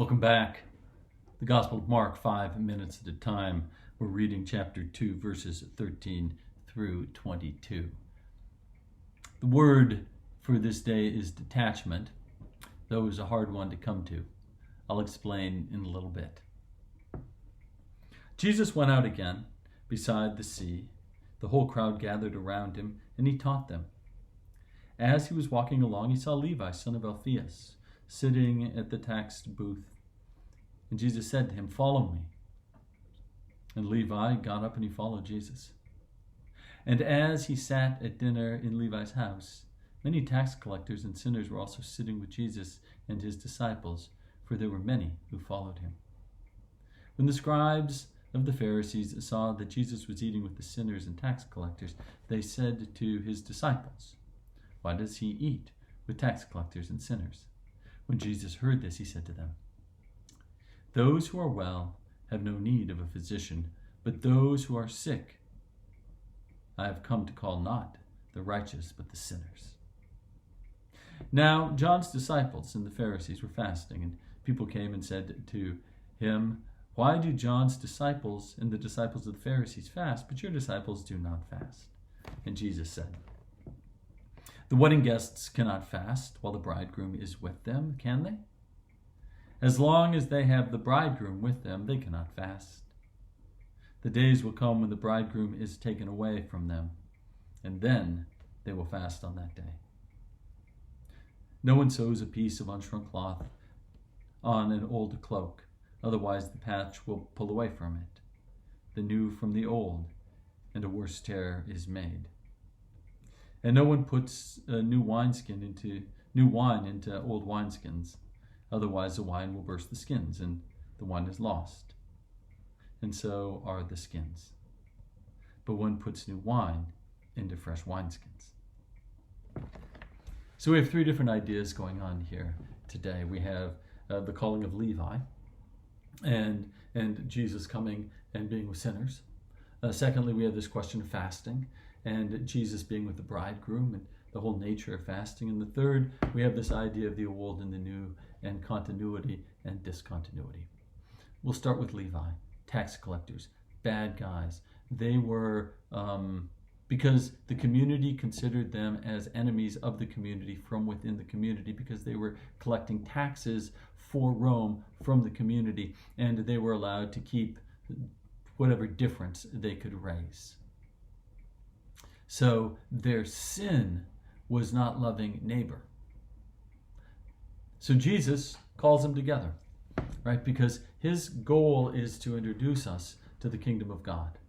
Welcome back. The Gospel of Mark, 5 minutes at a time. We're reading chapter 2, verses 13 through 22. The word for this day is detachment, though it was a hard one to come to. I'll explain in a little bit. Jesus went out again beside the sea. The whole crowd gathered around him, and he taught them. As he was walking along, he saw Levi, son of Alphaeus, sitting at the tax booth. And Jesus said to him, "Follow me." And Levi got up and he followed Jesus. And as he sat at dinner in Levi's house, many tax collectors and sinners were also sitting with Jesus and his disciples, for there were many who followed him. When the scribes of the Pharisees saw that Jesus was eating with the sinners and tax collectors, they said to his disciples, "Why does he eat with tax collectors and sinners?" When Jesus heard this, he said to them, "Those who are well have no need of a physician, but those who are sick. I have come to call not the righteous, but the sinners." Now, John's disciples and the Pharisees were fasting, and people came and said to him, "Why do John's disciples and the disciples of the Pharisees fast, but your disciples do not fast?" And Jesus said, "The wedding guests cannot fast while the bridegroom is with them, can they? As long as they have the bridegroom with them, they cannot fast. The days will come when the bridegroom is taken away from them, and then they will fast on that day. No one sews a piece of unshrunk cloth on an old cloak, otherwise the patch will pull away from it, the new from the old, and a worse tear is made. And no one puts new wine into old wineskins, otherwise the wine will burst the skins, and the wine is lost. And so are the skins. But one puts new wine into fresh wineskins." So we have three different ideas going on here today. We have the calling of Levi, and Jesus coming and being with sinners. Secondly, we have this question of fasting, and Jesus being with the bridegroom, and the whole nature of fasting. And the third, we have this idea of the old and the new, and continuity and discontinuity. We'll start with Levi, tax collectors, bad guys. They were, because the community considered them as enemies of the community from within the community, because they were collecting taxes for Rome from the community, and they were allowed to keep whatever difference they could raise. So their sin was not loving neighbor. So Jesus calls them together, right? Because his goal is to introduce us to the kingdom of God.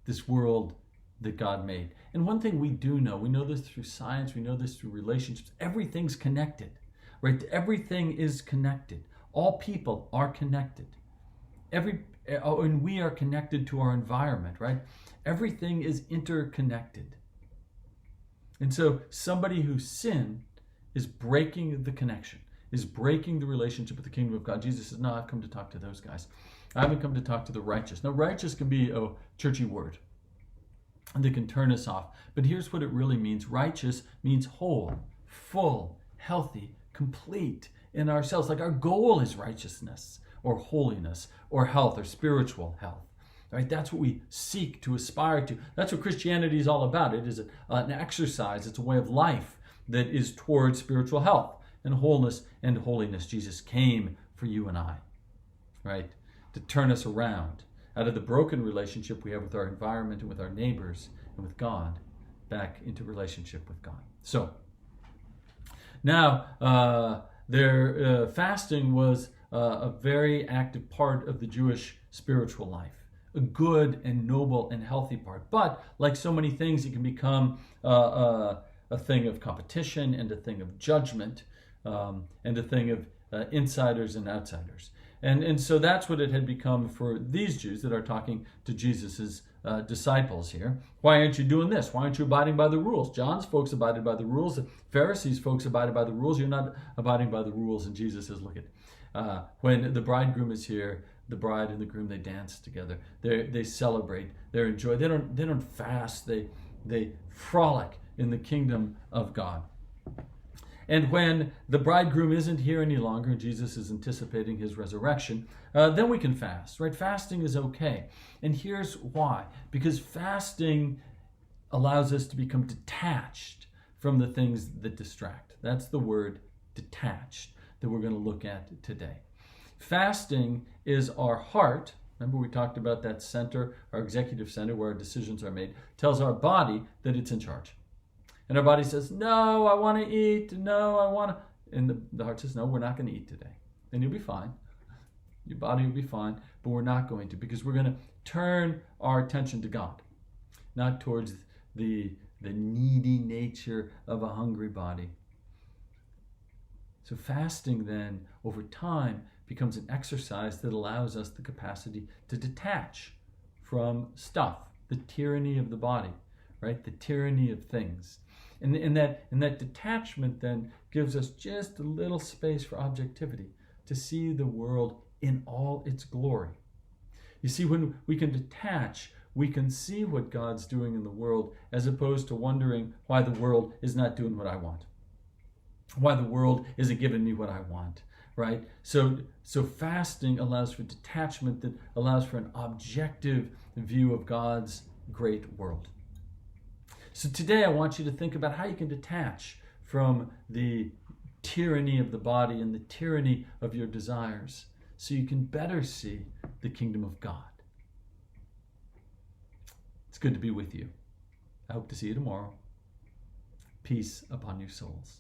This world that God made. And one thing we do know, we know this through science, we know this through relationships, everything's connected, right? Everything is connected. All people are connected. And we are connected to our environment, right? Everything is interconnected. And so somebody who sinned is breaking the connection, is breaking the relationship with the kingdom of God. Jesus says, "No, I've come to talk to those guys. I haven't come to talk to the righteous." Now, righteous can be a churchy word, and they can turn us off. But here's what it really means. Righteous means whole, full, healthy, complete in ourselves. Like our goal is righteousness or holiness or health or spiritual health. Right? That's what we seek to aspire to. That's what Christianity is all about. It is an exercise. It's a way of life that is towards spiritual health and wholeness and holiness. Jesus came for you and I, right? To turn us around out of the broken relationship we have with our environment and with our neighbors and with God, back into relationship with God. So now their fasting was a very active part of the Jewish spiritual life. A good and noble and healthy part. But like so many things, it can become a thing of competition and a thing of judgment and a thing of insiders and outsiders. And so that's what it had become for these Jews that are talking to Jesus's disciples here. Why aren't you doing this? Why aren't you abiding by the rules? John's folks abided by the rules. The Pharisees folks abided by the rules. You're not abiding by the rules. And Jesus says, look at when the bridegroom is here, the bride and the groom, they dance together. They celebrate. They enjoy. They don't fast. They frolic in the kingdom of God. And when the bridegroom isn't here any longer, and Jesus is anticipating his resurrection, then we can fast, right? Fasting is okay. And here's why. Because fasting allows us to become detached from the things that distract. That's the word detached that we're going to look at today. Fasting is our heart. Remember we talked about that center, our executive center where our decisions are made, tells our body that it's in charge. And our body says, no, I want to eat. No, I want to. And the heart says, no, we're not going to eat today. And you'll be fine. Your body will be fine, but we're not going to, because we're going to turn our attention to God, not towards the needy nature of a hungry body. So fasting then, over time, becomes an exercise that allows us the capacity to detach from stuff, the tyranny of the body, right? The tyranny of things. And that detachment then gives us just a little space for objectivity, to see the world in all its glory. You see, when we can detach, we can see what God's doing in the world, as opposed to wondering why the world is not doing what I want, why the world isn't giving me what I want, right? So fasting allows for detachment that allows for an objective view of God's great world. So today I want you to think about how you can detach from the tyranny of the body and the tyranny of your desires, so you can better see the kingdom of God. It's good to be with you. I hope to see you tomorrow. Peace upon your souls.